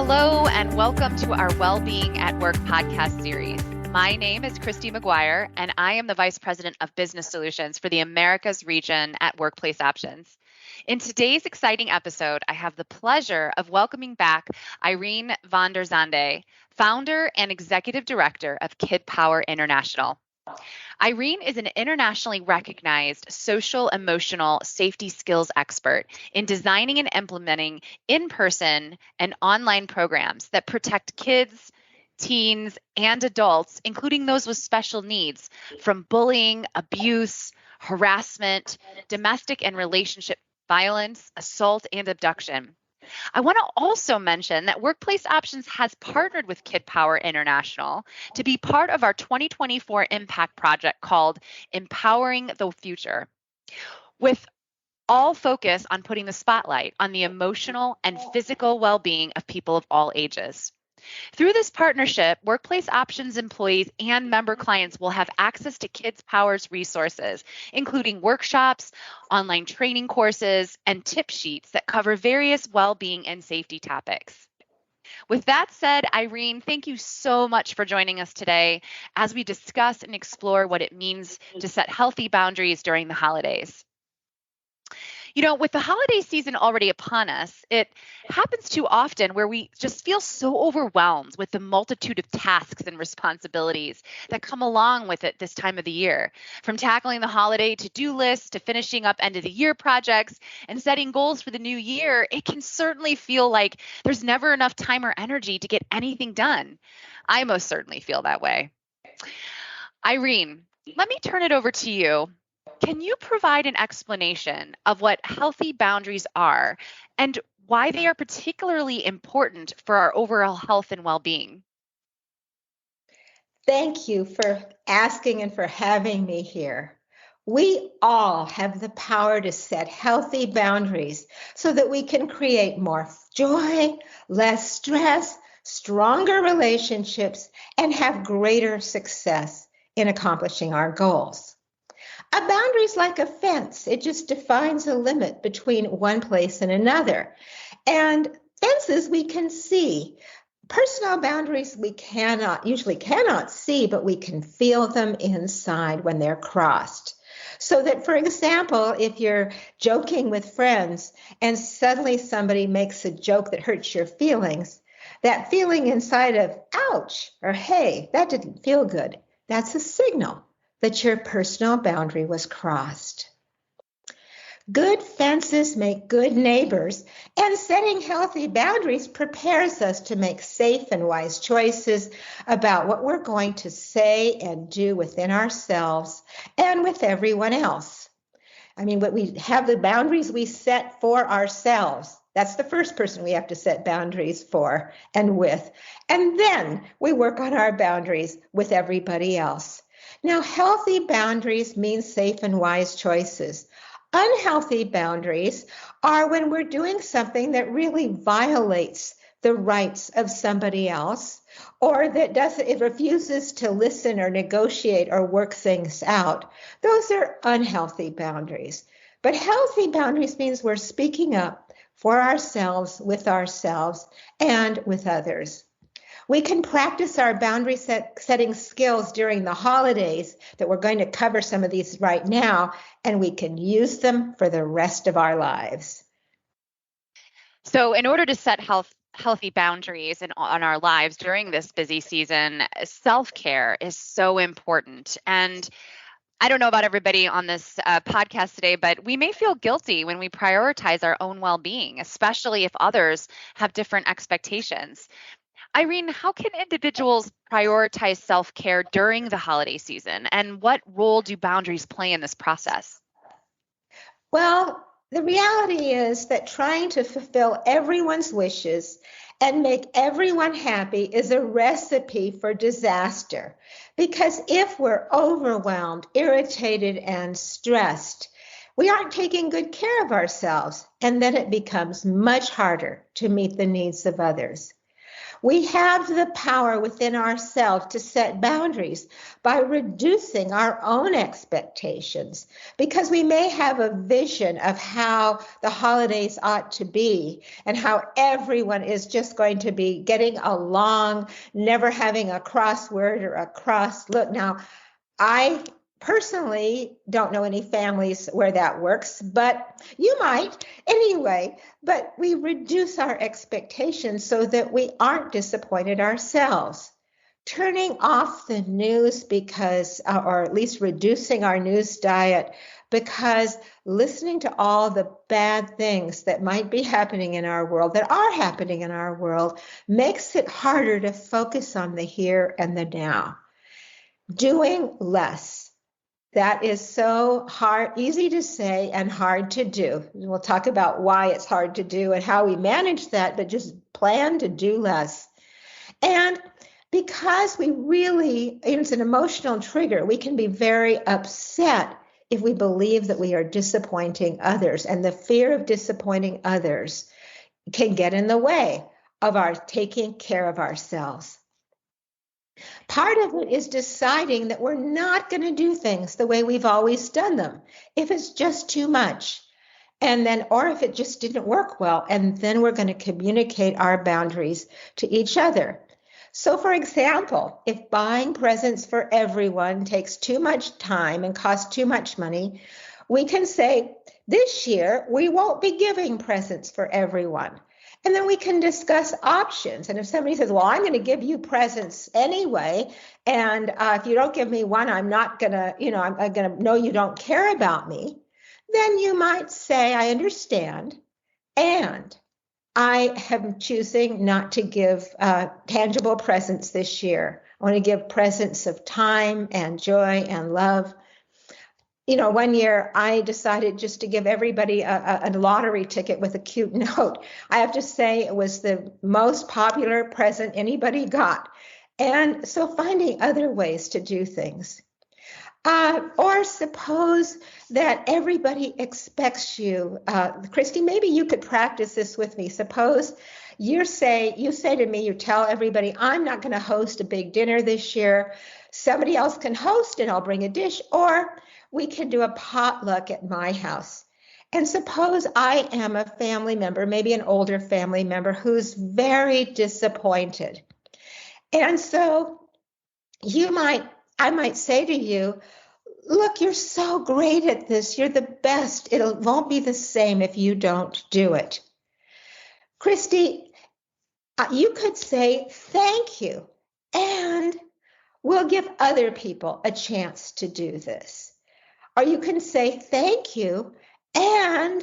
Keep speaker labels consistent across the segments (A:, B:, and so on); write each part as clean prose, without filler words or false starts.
A: Hello, and welcome to our Wellbeing at Work podcast series. My name is Christy McGuire, and I am the Vice President of Business Solutions for the Americas region at Workplace Options. In today's exciting episode, I have the pleasure of welcoming back Irene van der Zande, founder and executive director of Kidpower International. Irene is an internationally recognized social emotional safety skills expert in designing and implementing in-person and online programs that protect kids, teens, and adults, including those with special needs, from bullying, abuse, harassment, domestic and relationship violence, assault, and abduction. I want to also mention that Workplace Options has partnered with Kidpower International to be part of our 2024 impact project called Empowering the Future, with all focus on putting the spotlight on the emotional and physical well-being of people of all ages. Through this partnership, Workplace Options employees and member clients will have access to Kidpower's resources, including workshops, online training courses, and tip sheets that cover various well-being and safety topics. With that said, Irene, thank you so much for joining us today as we discuss and explore what it means to set healthy boundaries during the holidays. You know, with the holiday season already upon us, it happens too often where we just feel so overwhelmed with the multitude of tasks and responsibilities that come along with it this time of the year. From tackling the holiday to-do list to finishing up end of the year projects and setting goals for the new year, it can certainly feel like there's never enough time or energy to get anything done. I most certainly feel that way. Irene, let me turn it over to you. Can you provide an explanation of what healthy boundaries are and why they are particularly important for our overall health and well-being?
B: Thank you for asking and for having me here. We all have the power to set healthy boundaries so that we can create more joy, less stress, stronger relationships, and have greater success in accomplishing our goals. A boundary is like a fence. It just defines a limit between one place and another. And fences we can see. Personal boundaries we usually cannot see, but we can feel them inside when they're crossed. So that, for example, if you're joking with friends and suddenly somebody makes a joke that hurts your feelings, that feeling inside of ouch or hey, that didn't feel good, that's a signal that your personal boundary was crossed. Good fences make good neighbors, and setting healthy boundaries prepares us to make safe and wise choices about what we're going to say and do within ourselves and with everyone else. I mean, what we have the boundaries we set for ourselves. That's the first person we have to set boundaries for and with. And then we work on our boundaries with everybody else. Now, healthy boundaries mean safe and wise choices. Unhealthy boundaries are when we're doing something that really violates the rights of somebody else, or that it refuses to listen or negotiate or work things out. Those are unhealthy boundaries. But healthy boundaries means we're speaking up for ourselves, and with others. We can practice our boundary setting skills during the holidays that we're going to cover some of these right now, and we can use them for the rest of our lives.
A: So in order to set healthy boundaries on our lives during this busy season, self-care is so important. And I don't know about everybody on this podcast today, but we may feel guilty when we prioritize our own well-being, especially if others have different expectations. Irene, how can individuals prioritize self-care during the holiday season, and what role do boundaries play in this process?
B: Well, the reality is that trying to fulfill everyone's wishes and make everyone happy is a recipe for disaster. Because if we're overwhelmed, irritated, and stressed, we aren't taking good care of ourselves, and then it becomes much harder to meet the needs of others. We have the power within ourselves to set boundaries by reducing our own expectations, because we may have a vision of how the holidays ought to be and how everyone is just going to be getting along, never having a crossword or a cross look. Now, I personally don't know any families where that works, but you might anyway. But we reduce our expectations so that we aren't disappointed ourselves. Turning off the news because, or at least reducing our news diet, because listening to all the bad things that might be happening in our world, that are happening in our world, makes it harder to focus on the here and the now. Doing less. That is so hard, easy to say and hard to do. We'll talk about why it's hard to do and how we manage that, but just plan to do less. And because it's an emotional trigger, we can be very upset if we believe that we are disappointing others. And the fear of disappointing others can get in the way of our taking care of ourselves. Part of it is deciding that we're not going to do things the way we've always done them if it's just too much. And then, or if it just didn't work well, and then we're going to communicate our boundaries to each other. So, for example, if buying presents for everyone takes too much time and costs too much money, we can say, this year, we won't be giving presents for everyone. And then we can discuss options. And if somebody says, well, I'm going to give you presents anyway, and if you don't give me one, I'm not going to, I'm going to know you don't care about me. Then you might say, I understand. And I am choosing not to give tangible presents this year. I want to give presents of time and joy and love. One year I decided just to give everybody a lottery ticket with a cute note. I have to say it was the most popular present anybody got. And so finding other ways to do things. Or suppose that everybody expects you, Christy, maybe you could practice this with me. Suppose you say to me, you tell everybody, I'm not going to host a big dinner this year. Somebody else can host and I'll bring a dish, or we can do a potluck at my house. And suppose I am a family member, maybe an older family member who's very disappointed. And so I might say to you, look, you're so great at this. You're the best. It won't be the same if you don't do it. Christy, you could say thank you, and we'll give other people a chance to do this. Or you can say thank you, and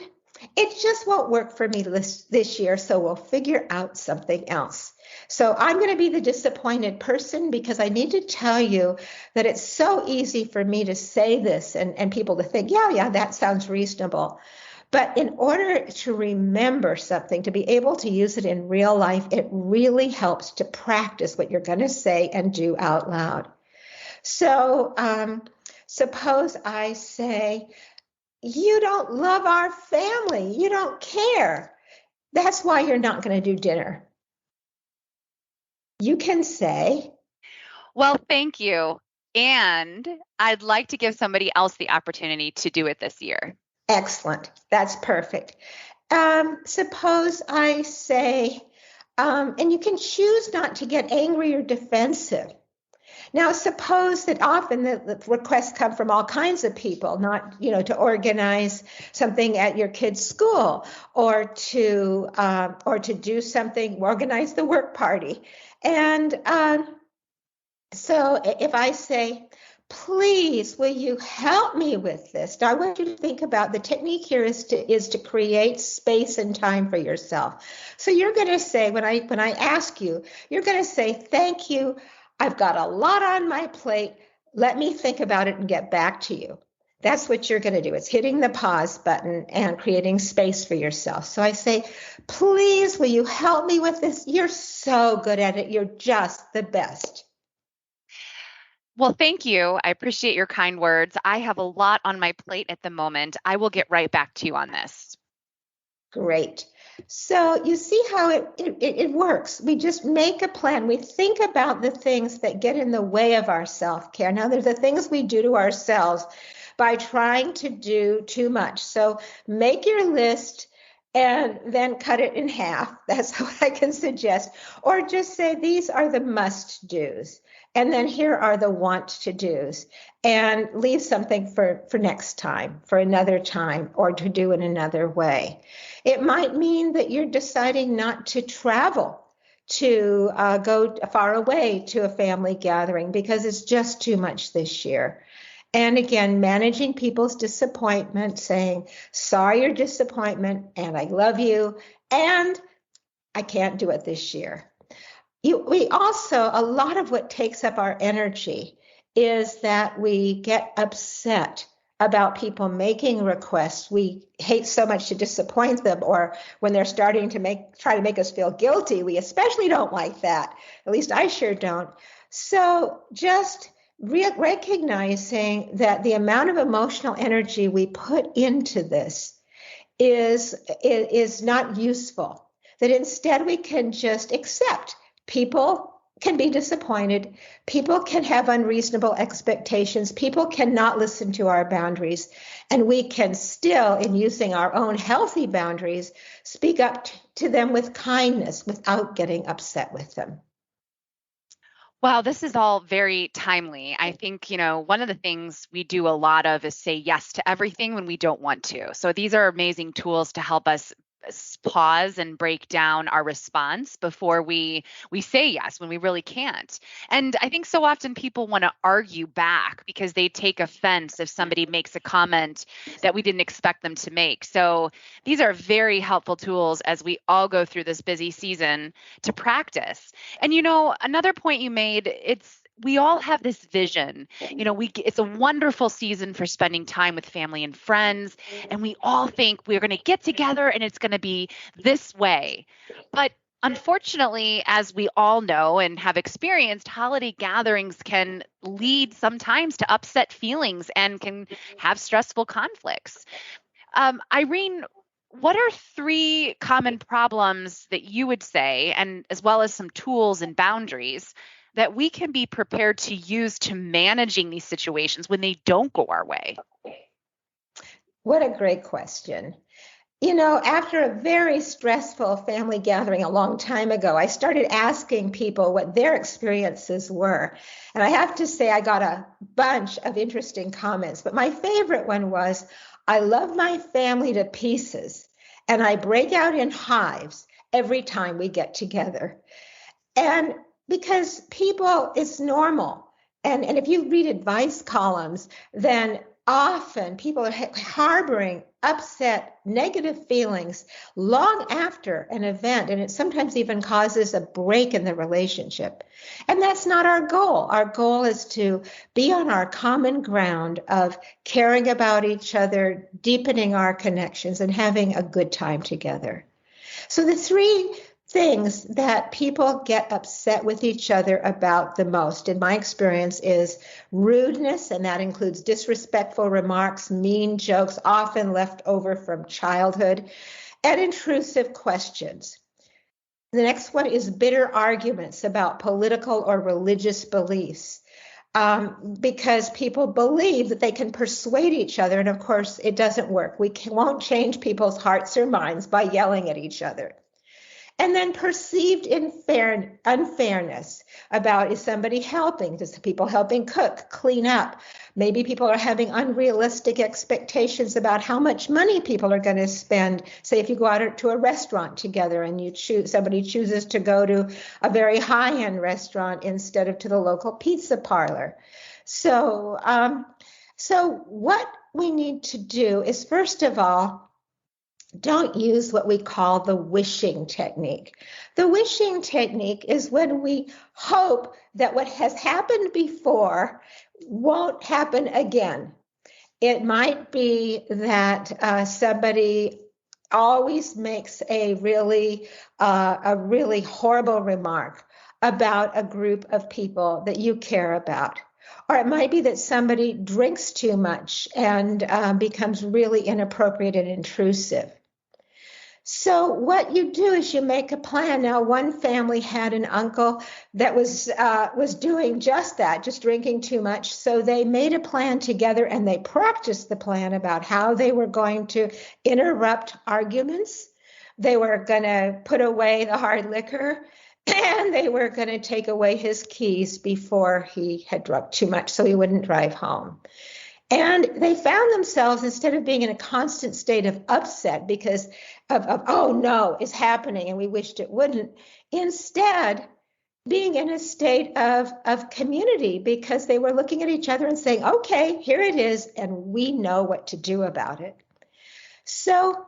B: it just won't work for me this year, so we'll figure out something else. So I'm going to be the disappointed person because I need to tell you that it's so easy for me to say this and people to think, yeah, that sounds reasonable. But in order to remember something, to be able to use it in real life, it really helps to practice what you're going to say and do out loud. So suppose I say, you don't love our family. You don't care. That's why you're not going to do dinner. You can say,
A: well, thank you. And I'd like to give somebody else the opportunity to do it this year.
B: Excellent. That's perfect. Suppose I say, and you can choose not to get angry or defensive. Now, suppose that often the requests come from all kinds of people, not, to organize something at your kid's school or to do something, organize the work party. And so if I say, please, will you help me with this? Now, I want you to think about the technique here is to create space and time for yourself. So you're going to say, when I ask you, you're going to say, thank you. I've got a lot on my plate. Let me think about it and get back to you. That's what you're going to do. It's hitting the pause button and creating space for yourself. So I say, please, will you help me with this? You're so good at it. You're just the best.
A: Well, thank you. I appreciate your kind words. I have a lot on my plate at the moment. I will get right back to you on this.
B: Great. So you see how it works. We just make a plan. We think about the things that get in the way of our self-care. Now, there's the things we do to ourselves by trying to do too much. So make your list and then cut it in half. That's what I can suggest. Or just say, these are the must do's. And then here are the want to do's. And leave something for next time, for another time, or to do in another way. It might mean that you're deciding not to travel to go far away to a family gathering because it's just too much this year. And again, managing people's disappointment, saying, sorry, your disappointment, and I love you, and I can't do it this year. We also, a lot of what takes up our energy is that we get upset about people making requests. We hate so much to disappoint them, or when they're starting to try to make us feel guilty, we especially don't like that. At least I sure don't. So just recognizing that the amount of emotional energy we put into this is not useful, that instead we can just accept people can be disappointed. People can have unreasonable expectations. People cannot listen to our boundaries. And we can still, in using our own healthy boundaries, speak up to them with kindness without getting upset with them.
A: Wow, this is all very timely. I think, one of the things we do a lot of is say yes to everything when we don't want to. So these are amazing tools to help us pause and break down our response before we say yes when we really can't. And I think so often people want to argue back because they take offense if somebody makes a comment that we didn't expect them to make. So these are very helpful tools as we all go through this busy season to practice. And another point you made, we all have this vision. It's a wonderful season for spending time with family and friends, and we all think we're going to get together and it's going to be this way. But unfortunately, as we all know and have experienced, holiday gatherings can lead sometimes to upset feelings and can have stressful conflicts. Irene, what are 3 common problems that you would say, and as well as some tools and boundaries that we can be prepared to use to managing these situations when they don't go our way?
B: What a great question. After a very stressful family gathering a long time ago, I started asking people what their experiences were. And I have to say, I got a bunch of interesting comments, but my favorite one was, I love my family to pieces, and I break out in hives every time we get together. And because it's normal. And if you read advice columns, then often people are harboring upset, negative feelings long after an event, and it sometimes even causes a break in the relationship. And that's not our goal. Our goal is to be on our common ground of caring about each other, deepening our connections, and having a good time together. So the 3 things that people get upset with each other about the most, in my experience, is rudeness, and that includes disrespectful remarks, mean jokes, often left over from childhood, and intrusive questions. The next one is bitter arguments about political or religious beliefs, because people believe that they can persuade each other, and of course, it doesn't work. We won't change people's hearts or minds by yelling at each other. And then perceived unfairness about, is somebody helping? Does people helping cook, clean up? Maybe people are having unrealistic expectations about how much money people are going to spend. Say if you go out to a restaurant together and somebody chooses to go to a very high-end restaurant instead of to the local pizza parlor. So what we need to do is, first of all, don't use what we call the wishing technique. The wishing technique is when we hope that what has happened before won't happen again. It might be that somebody always makes a really horrible remark about a group of people that you care about. Or it might be that somebody drinks too much and becomes really inappropriate and intrusive. So what you do is you make a plan. Now, one family had an uncle that was doing just that, just drinking too much. So they made a plan together and they practiced the plan about how they were going to interrupt arguments. They were going to put away the hard liquor and they were going to take away his keys before he had drunk too much so he wouldn't drive home. And they found themselves, instead of being in a constant state of upset because of oh no, it's happening and we wished it wouldn't, instead being in a state of community because they were looking at each other and saying, okay, here it is, and we know what to do about it. So,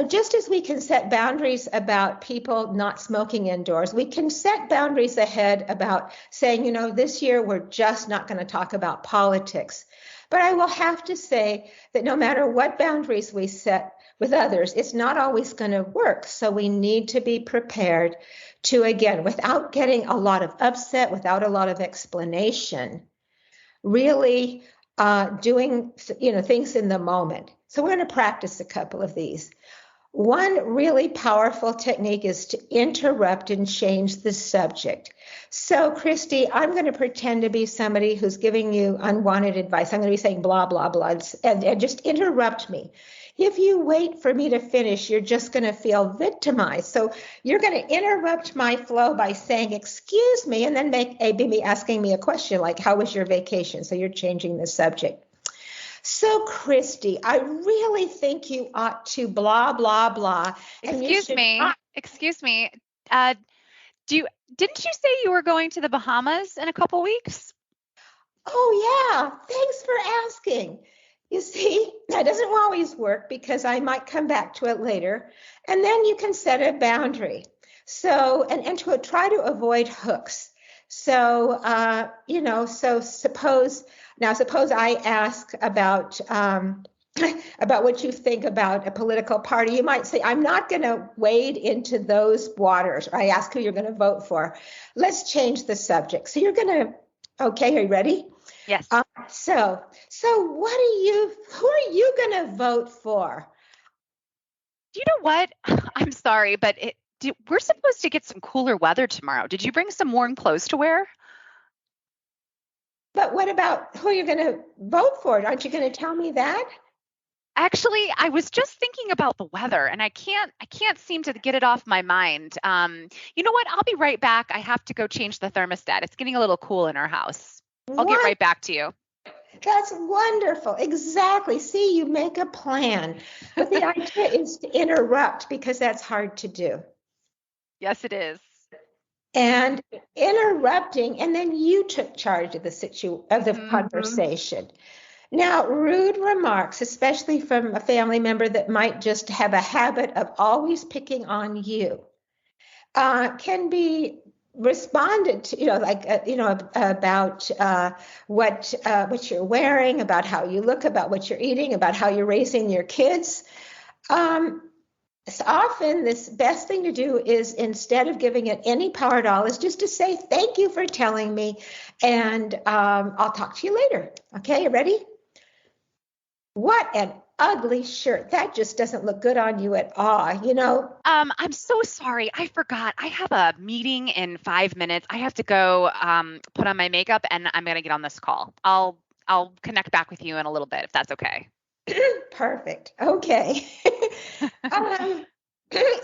B: just as we can set boundaries about people not smoking indoors, we can set boundaries ahead about saying, this year we're just not going to talk about politics. But I will have to say that no matter what boundaries we set with others, it's not always going to work. So we need to be prepared to, again, without getting a lot of upset, without a lot of explanation, really doing, things in the moment. So we're going to practice a couple of these. One really powerful technique is to interrupt and change the subject. So, Christy, I'm going to pretend to be somebody who's giving you unwanted advice. I'm going to be saying blah, blah, blah, and just interrupt me. If you wait for me to finish, you're just going to feel victimized. So you're going to interrupt my flow by saying, excuse me, and then be asking me a question like, how was your vacation? So you're changing the subject. So, Christy, I really think you ought to blah, blah, blah.
A: Excuse me. Didn't you say you were going to the Bahamas in a couple weeks?
B: Oh, yeah. Thanks for asking. You see, that doesn't always work because I might come back to it later. And then you can set a boundary. So, and to try to avoid hooks. So, so suppose I ask about what you think about a political party. You might say, I'm not going to wade into those waters. Or I ask who you're going to vote for. Let's change the subject. So okay, are you ready?
A: Yes.
B: So who are you going to vote for?
A: Do you know what? I'm sorry, but we're supposed to get some cooler weather tomorrow. Did you bring some warm clothes to wear?
B: But what about who you're going to vote for? Aren't you going to tell me that?
A: Actually, I was just thinking about the weather and I can't seem to get it off my mind. You know what? I'll be right back. I have to go change the thermostat. It's getting a little cool in our house. I'll get right back to you.
B: That's wonderful. Exactly. See, you make a plan. But the idea is to interrupt because that's hard to do.
A: Yes, it is.
B: And interrupting, and then you took charge of the conversation. Now, rude remarks, especially from a family member that might just have a habit of always picking on you, can be responded to, about what you're wearing, about how you look, about what you're eating, about how you're raising your kids. So often this best thing to do is, instead of giving it any power at all, is just to say, thank you for telling me, and I'll talk to you later. Okay, you ready? What an ugly shirt. That just doesn't look good on you at all,
A: I'm so sorry. I forgot. I have a meeting in 5 minutes. I have to go put on my makeup and I'm going to get on this call. I'll connect back with you in a little bit if that's okay.
B: Perfect. Okay.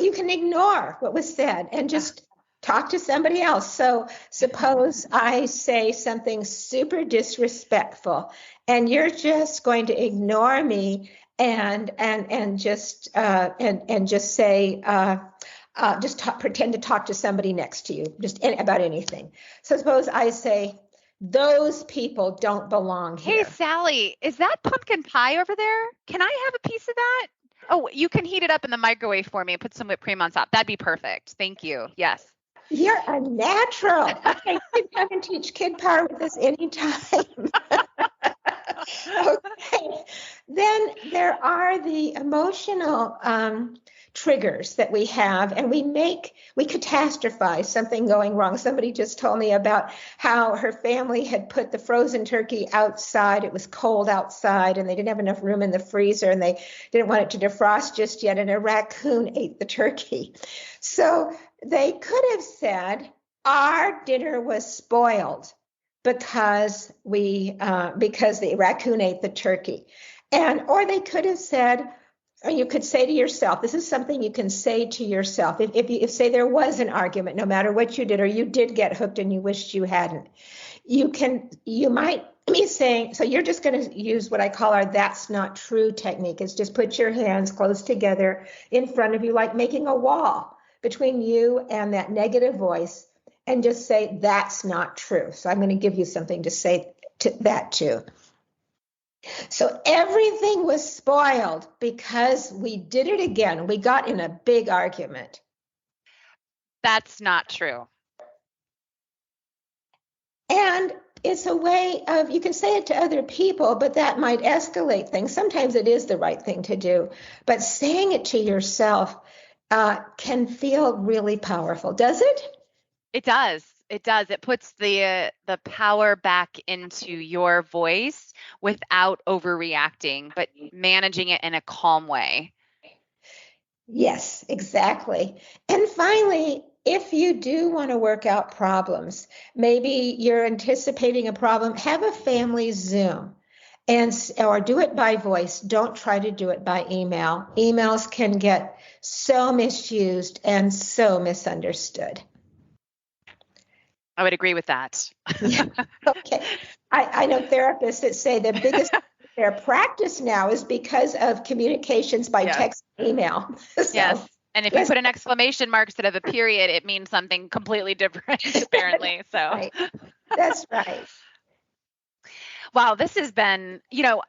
B: You can ignore what was said and just talk to somebody else. So suppose I say something super disrespectful and you're just going to ignore me and just say, pretend to talk to somebody next to you, about anything. So suppose I say, those people don't belong here.
A: Hey, Sally, is that pumpkin pie over there? Can I have a piece of that? Oh, you can heat it up in the microwave for me and put some whipped cream on top. That'd be perfect. Thank you. Yes.
B: You're a natural. Okay, you can come and teach Kidpower with us anytime. Okay. Then there are the emotional triggers that we have, and we catastrophize something going wrong. Somebody just told me about how her family had put the frozen turkey outside. It was cold outside, and they didn't have enough room in the freezer, and they didn't want it to defrost just yet, and a raccoon ate the turkey. So they could have said, our dinner was spoiled because the raccoon ate the turkey. Or they could have said, or you could say to yourself, this is something you can say to yourself. If say there was an argument, no matter what you did, or you did get hooked and you wished you hadn't, you might be saying, so you're just going to use what I call our "that's not true" technique. It's just put your hands close together in front of you, like making a wall between you and that negative voice, and just say, that's not true. So I'm going to give you something to say to that too. So everything was spoiled because we did it again. We got in a big argument.
A: That's not true.
B: And it's a way of, you can say it to other people, but that might escalate things. Sometimes it is the right thing to do, but saying it to yourself can feel really powerful. Does it?
A: It does. It does. It puts the power back into your voice without overreacting, but managing it in a calm way.
B: Yes, exactly. And finally, if you do want to work out problems, maybe you're anticipating a problem, have a family Zoom or do it by voice. Don't try to do it by email. Emails can get so misused and so misunderstood.
A: I would agree with that.
B: Yeah. Okay. I know therapists that say the biggest their practice now is because of communications by text and email. So,
A: yes. And if you put an exclamation mark instead of a period, it means something completely different, apparently. So
B: right. That's right.
A: Wow, this has been,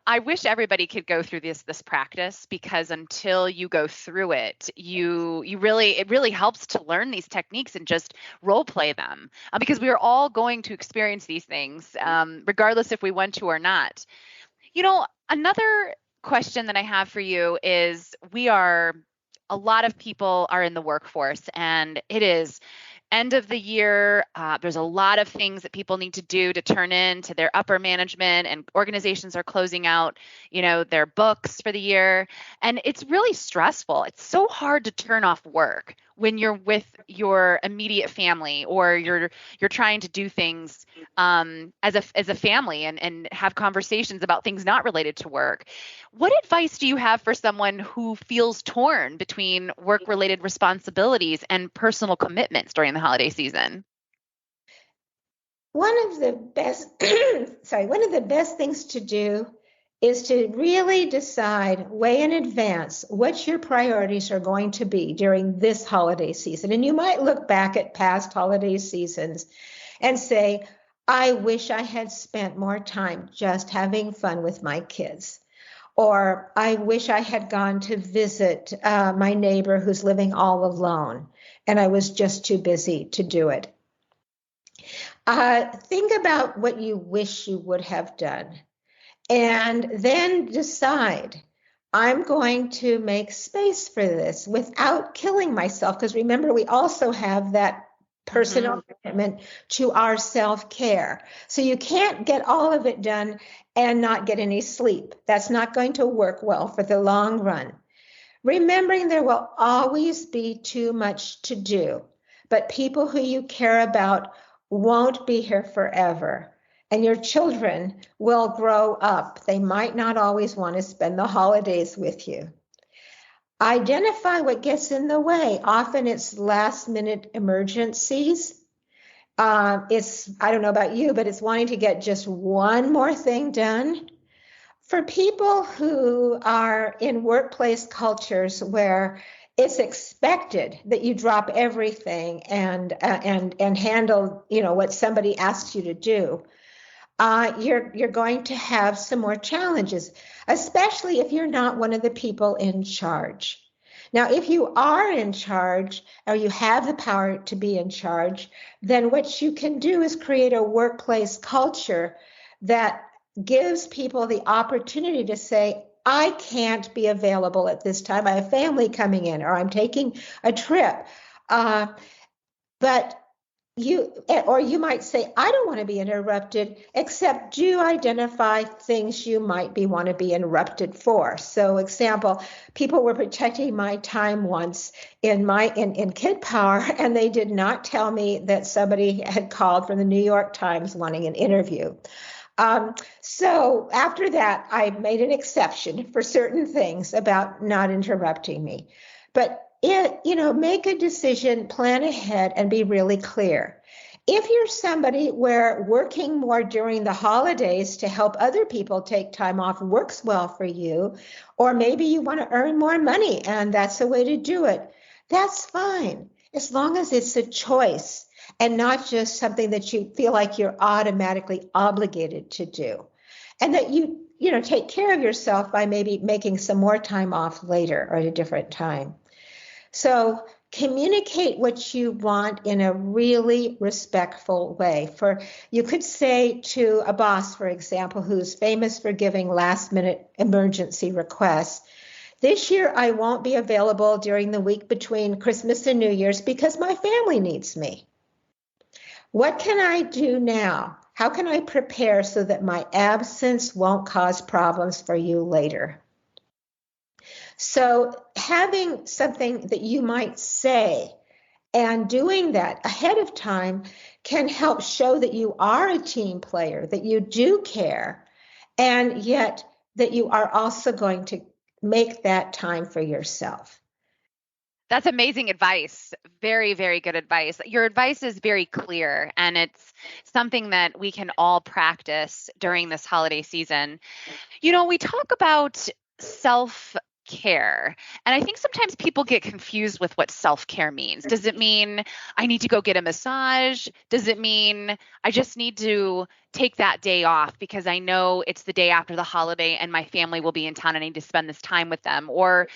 A: I wish everybody could go through this practice, because until you go through it, it really helps to learn these techniques and just role play them, because we are all going to experience these things, regardless if we want to or not. Another question that I have for you is, a lot of people are in the workforce, and it is end of the year. There's a lot of things that people need to do to turn in to their upper management, and organizations are closing out, their books for the year. And it's really stressful. It's so hard to turn off work when you're with your immediate family, or you're trying to do things as a family, and have conversations about things not related to work. What advice do you have for someone who feels torn between work-related responsibilities and personal commitments during the holiday season?
B: One of the best things to do is to really decide way in advance what your priorities are going to be during this holiday season. And you might look back at past holiday seasons and say, I wish I had spent more time just having fun with my kids. Or I wish I had gone to visit my neighbor who's living all alone, and I was just too busy to do it. Think about what you wish you would have done, and then decide, I'm going to make space for this without killing myself. Because remember, we also have that personal commitment to our self-care. So you can't get all of it done and not get any sleep. That's not going to work well for the long run. Remembering there will always be too much to do, but people who you care about won't be here forever. And your children will grow up. They might not always want to spend the holidays with you. Identify what gets in the way. Often it's last-minute emergencies. I don't know about you, but it's wanting to get just one more thing done. For people who are in workplace cultures where it's expected that you drop everything and handle, what somebody asks you to do, you're going to have some more challenges, especially if you're not one of the people in charge. Now, if you are in charge, or you have the power to be in charge, then what you can do is create a workplace culture that gives people the opportunity to say, I can't be available at this time. I have family coming in, or I'm taking a trip. But you might say, I don't want to be interrupted, except do identify things you might want to be interrupted for. So example, people were protecting my time once in Kidpower, and they did not tell me that somebody had called from the New York Times wanting an interview. So after that, I made an exception for certain things about not interrupting me. But make a decision, plan ahead, and be really clear. If you're somebody where working more during the holidays to help other people take time off works well for you, or maybe you want to earn more money and that's a way to do it, that's fine, as long as it's a choice and not just something that you feel like you're automatically obligated to do. And that you take care of yourself by maybe making some more time off later or at a different time. So communicate what you want in a really respectful way. You could say to a boss, for example, who's famous for giving last-minute emergency requests, this year I won't be available during the week between Christmas and New Year's because my family needs me. What can I do now? How can I prepare so that my absence won't cause problems for you later? So having something that you might say and doing that ahead of time can help show that you are a team player, that you do care, and yet that you are also going to make that time for yourself.
A: That's amazing advice. Very, very good advice. Your advice is very clear, and it's something that we can all practice during this holiday season. We talk about self-care, and I think sometimes people get confused with what self-care means. Does it mean I need to go get a massage? Does it mean I just need to take that day off because I know it's the day after the holiday and my family will be in town and I need to spend this time with them? Or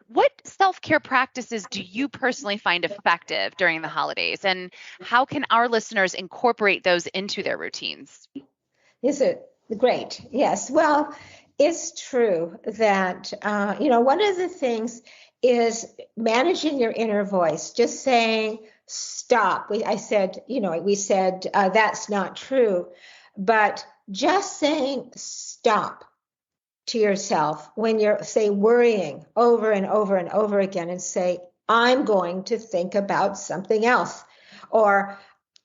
A: what self-care practices do you personally find effective during the holidays, and how can our listeners incorporate those into their routines?
B: Is it great? Yes. Well, it's true that, one of the things is managing your inner voice, just saying, stop. We said that's not true, but just saying stop to yourself when you're, say, worrying over and over and over again, and say, I'm going to think about something else. Or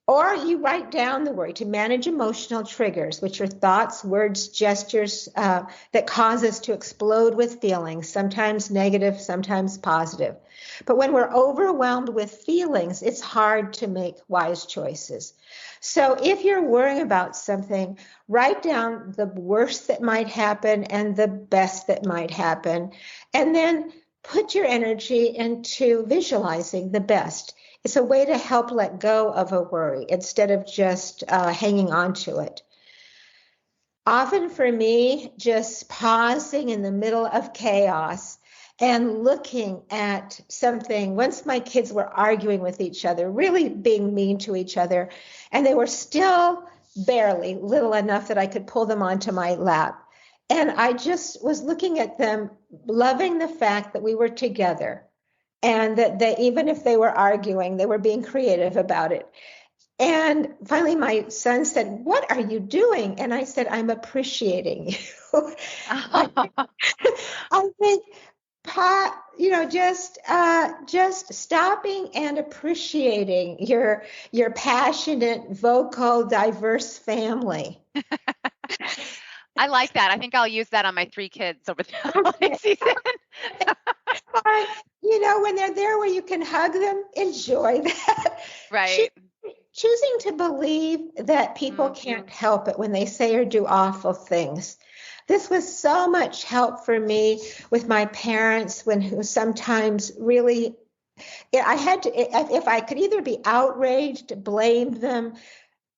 B: you write down the worry to manage emotional triggers, which are thoughts, words, gestures that cause us to explode with feelings, sometimes negative, sometimes positive. But when we're overwhelmed with feelings, it's hard to make wise choices. So if you're worrying about something, write down the worst that might happen and the best that might happen, and then put your energy into visualizing the best. It's a way to help let go of a worry instead of just hanging on to it. Often for me, just pausing in the middle of chaos and looking at something. Once my kids were arguing with each other, really being mean to each other, and they were still barely little enough that I could pull them onto my lap. And I just was looking at them, loving the fact that we were together. And that even if they were arguing, they were being creative about it. And finally, my son said, "What are you doing?" And I said, "I'm appreciating you." I think, just stopping and appreciating your passionate, vocal, diverse family.
A: I like that. I think I'll use that on my 3 kids over the holiday season.
B: When they're there where you can hug them, enjoy that.
A: Right.
B: Choosing to believe that people can't help it when they say or do awful things. This was so much help for me with my parents who sometimes really, I had to, if I could either be outraged, blame them,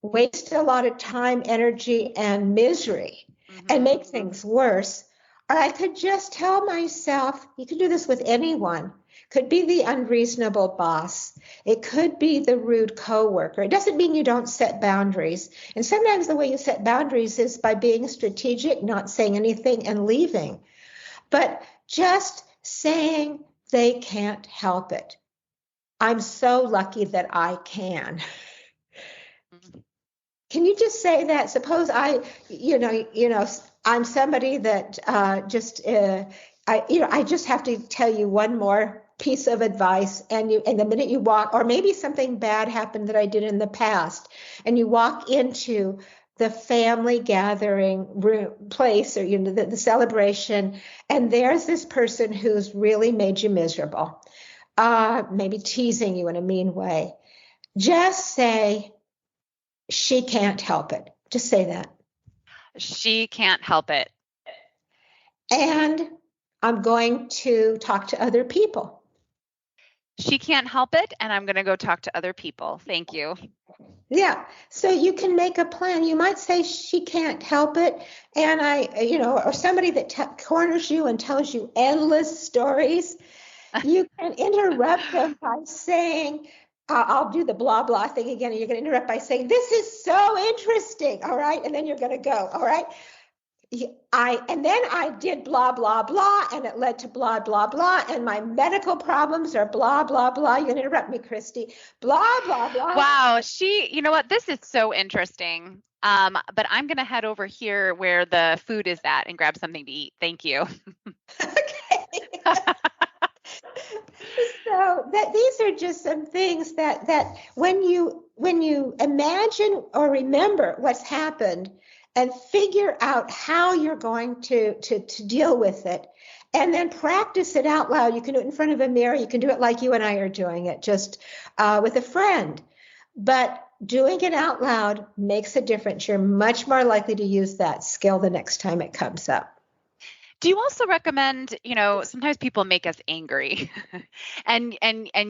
B: waste a lot of time, energy, and misery, and make things worse, or I could just tell myself, you can do this with anyone, could be the unreasonable boss. It could be the rude coworker. It doesn't mean you don't set boundaries. And sometimes the way you set boundaries is by being strategic, not saying anything and leaving. But just saying they can't help it. I'm so lucky that I can. Can you just say that? Suppose I'm somebody that I just have to tell you one more piece of advice, and the minute you walk, or maybe something bad happened that I did in the past, and you walk into the family gathering room place, or the celebration, and there's this person who's really made you miserable, maybe teasing you in a mean way. Just say, she can't help it. Just say that.
A: She can't help it.
B: And I'm going to talk to other people.
A: She can't help it, and I'm going to go talk to other people. Thank you.
B: Yeah. So you can make a plan. You might say she can't help it. And or somebody that corners you and tells you endless stories. You can interrupt them by saying, I'll do the blah, blah thing again. And you're going to interrupt by saying, this is so interesting. All right. And then you're going to go. All right. And then I did blah, blah, blah, and it led to blah, blah, blah. And my medical problems are blah, blah, blah. You can interrupt me, Christy. Blah, blah, blah.
A: Wow. You know what? This is so interesting. But I'm going to head over here where the food is at and grab something to eat. Thank you.
B: Okay. So these are just some things that when you imagine or remember what's happened and figure out how you're going to deal with it, and then practice it out loud. You can do it in front of a mirror. You can do it like you and I are doing it, just with a friend. But doing it out loud makes a difference. You're much more likely to use that skill the next time it comes up.
A: Do you also recommend, sometimes people make us angry and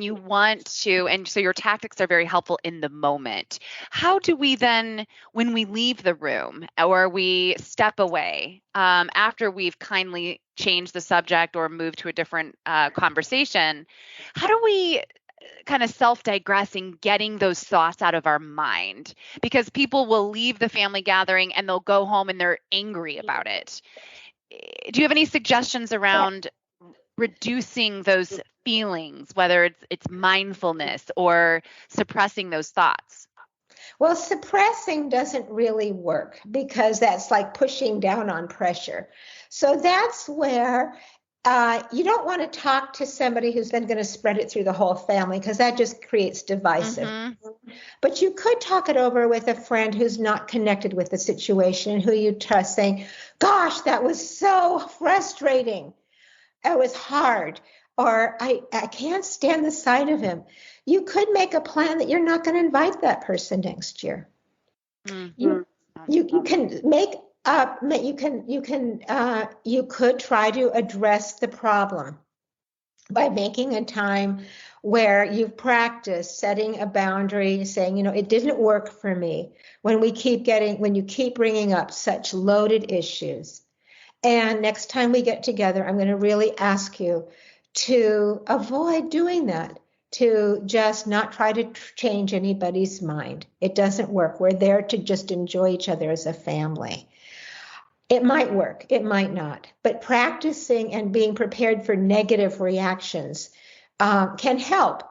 A: you want to, and so your tactics are very helpful in the moment. How do we then, when we leave the room or we step away, after we've kindly changed the subject or moved to a different conversation, how do we kind of self-digressing, getting those thoughts out of our mind? Because people will leave the family gathering and they'll go home and they're angry about it. Do you have any suggestions around reducing those feelings, whether it's mindfulness or suppressing those thoughts?
B: Well, suppressing doesn't really work because that's like pushing down on pressure. So that's where you don't want to talk to somebody who's then going to spread it through the whole family, because that just creates divisive. Mm-hmm. But you could talk it over with a friend who's not connected with the situation, who you trust, saying, gosh, that was so frustrating. It was hard. Or I can't stand the sight of him. You could make a plan that you're not going to invite that person next year. Mm-hmm. You can make up. You could try to address the problem by making a time where you've practiced setting a boundary, saying, it didn't work for me when you keep bringing up such loaded issues. And next time we get together, I'm going to really ask you to avoid doing that, to just not try to change anybody's mind. It doesn't work. We're there to just enjoy each other as a family. It might work, it might not, but practicing and being prepared for negative reactions can help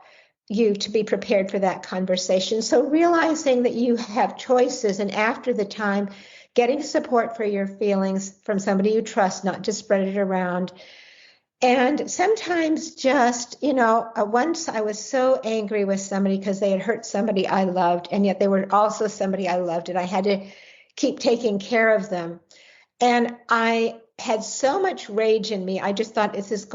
B: you to be prepared for that conversation. So realizing that you have choices, and after the time, getting support for your feelings from somebody you trust, not to spread it around. And sometimes just, once I was so angry with somebody because they had hurt somebody I loved, and yet they were also somebody I loved, and I had to keep taking care of them. And I had so much rage in me. I just thought, this is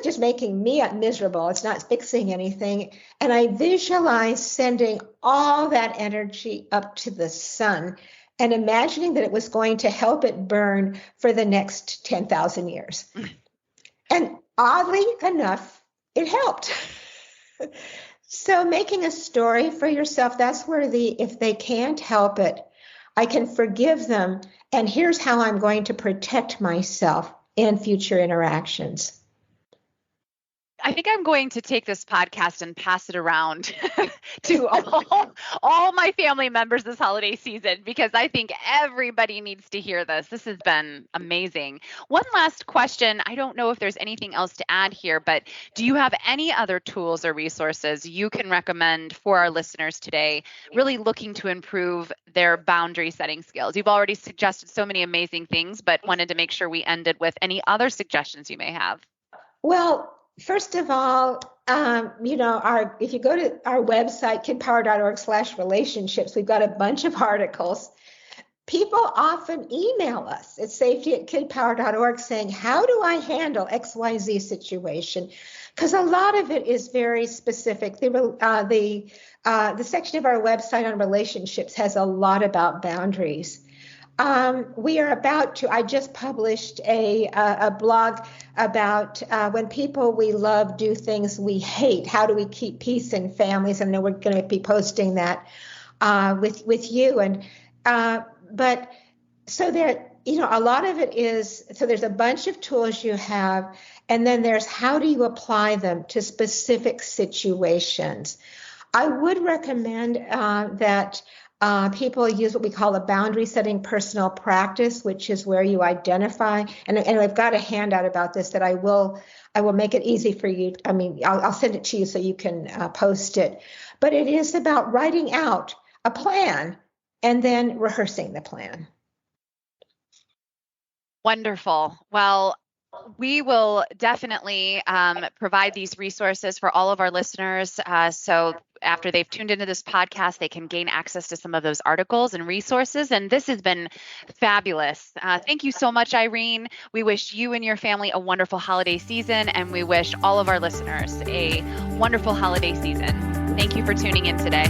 B: just making me miserable. It's not fixing anything. And I visualized sending all that energy up to the sun and imagining that it was going to help it burn for the next 10,000 years. And oddly enough, it helped. So making a story for yourself, that's where if they can't help it, I can forgive them. And here's how I'm going to protect myself in future interactions.
A: I think I'm going to take this podcast and pass it around to all my family members this holiday season, because I think everybody needs to hear this. This has been amazing. One last question. I don't know if there's anything else to add here, but do you have any other tools or resources you can recommend for our listeners today, really looking to improve their boundary setting skills? You've already suggested so many amazing things, but wanted to make sure we ended with any other suggestions you may have.
B: Well, first of all, if you go to our website, kidpower.org/relationships, we've got a bunch of articles. People often email us at safety@kidpower.org saying, how do I handle XYZ situation? Because a lot of it is very specific. The section of our website on relationships has a lot about boundaries. I just published a blog about when people we love do things we hate. How do we keep peace in families? I know we're going to be posting that with you. But so there, a lot of it is, so there's a bunch of tools you have, and then there's how do you apply them to specific situations. I would recommend that people use what we call a boundary setting personal practice, which is where you identify, and I've got a handout about this that I will make it easy for you. I mean, I'll send it to you so you can post it. But it is about writing out a plan and then rehearsing the plan.
A: Wonderful. Well, we will definitely provide these resources for all of our listeners. So after they've tuned into this podcast, they can gain access to some of those articles and resources. And this has been fabulous. Thank you so much, Irene. We wish you and your family a wonderful holiday season, and we wish all of our listeners a wonderful holiday season. Thank you for tuning in today.